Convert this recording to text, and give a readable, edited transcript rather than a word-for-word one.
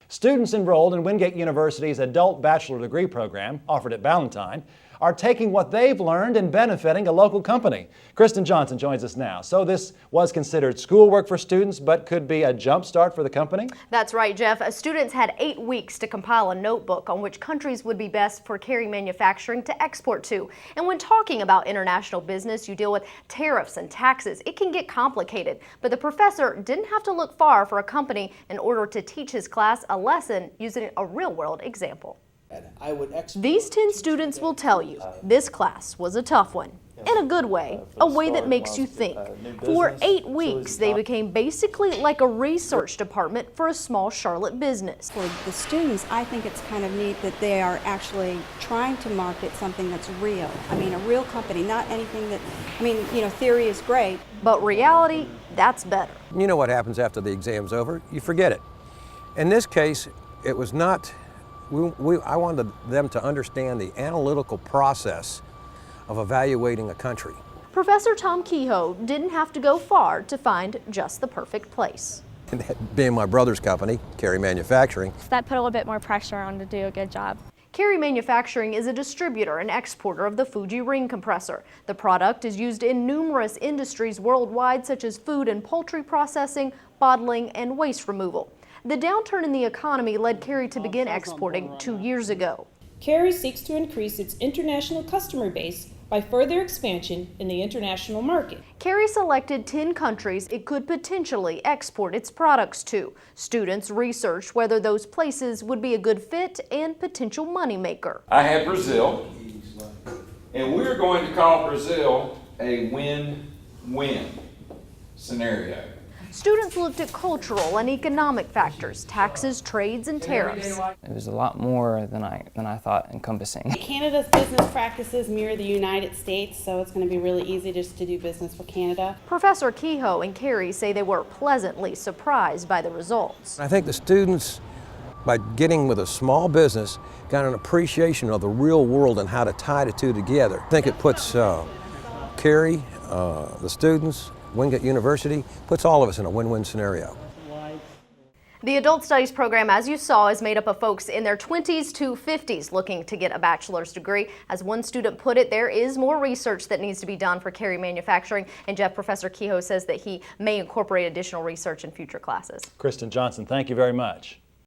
Students enrolled in Wingate University's adult bachelor degree program, offered at Ballantyne, are taking what they've learned and benefiting a local company. Kristen Johnson joins us now. So this was considered schoolwork for students, but could be a jump start for the company? That's right, Jeff. Students had 8 weeks to compile a notebook on which countries would be best for Carey Manufacturing to export to. And when talking about international business, you deal with tariffs and taxes. It can get complicated, but the professor didn't have to look far for a company in order to teach his class a lesson using a real-world example. These 10 students will tell you this class was a tough one, in a good way, a way that makes you think. For 8 weeks, they became basically like a research department for a small Charlotte business. For the students, I think it's kind of neat that they are actually trying to market something that's real. I mean, a real company, not anything that, theory is great. But reality, that's better. You know what happens after the exam's over? You forget it. In this case, it was not. I wanted them to understand the analytical process of evaluating a country. Professor Tom Kehoe didn't have to go far to find just the perfect place. Being my brother's company, Carey Manufacturing. That put a little bit more pressure on to do a good job. Carey Manufacturing is a distributor and exporter of the Fuji ring compressor. The product is used in numerous industries worldwide, such as food and poultry processing, bottling, and waste removal. The downturn in the economy led Carey to begin exporting 2 years ago. Carey seeks to increase its international customer base by further expansion in the international market. Carey selected 10 countries it could potentially export its products to. Students researched whether those places would be a good fit and potential moneymaker. I had Brazil, and we're going to call Brazil a win-win scenario. Students looked at cultural and economic factors, taxes, trades, and tariffs. It was a lot more than I thought encompassing. Canada's business practices mirror the United States, so it's going to be really easy just to do business with Canada. Professor Kehoe and Carey say they were pleasantly surprised by the results. I think the students, by getting with a small business, got an appreciation of the real world and how to tie the two together. I think it puts Carey, the students, Wingate University, puts all of us in a win-win scenario. The Adult Studies program, as you saw, is made up of folks in their 20s to 50s looking to get a bachelor's degree. As one student put it, there is more research that needs to be done for Carey Manufacturing, and Jeff, Professor Kehoe says that he may incorporate additional research in future classes. Kristen Johnson, thank you very much.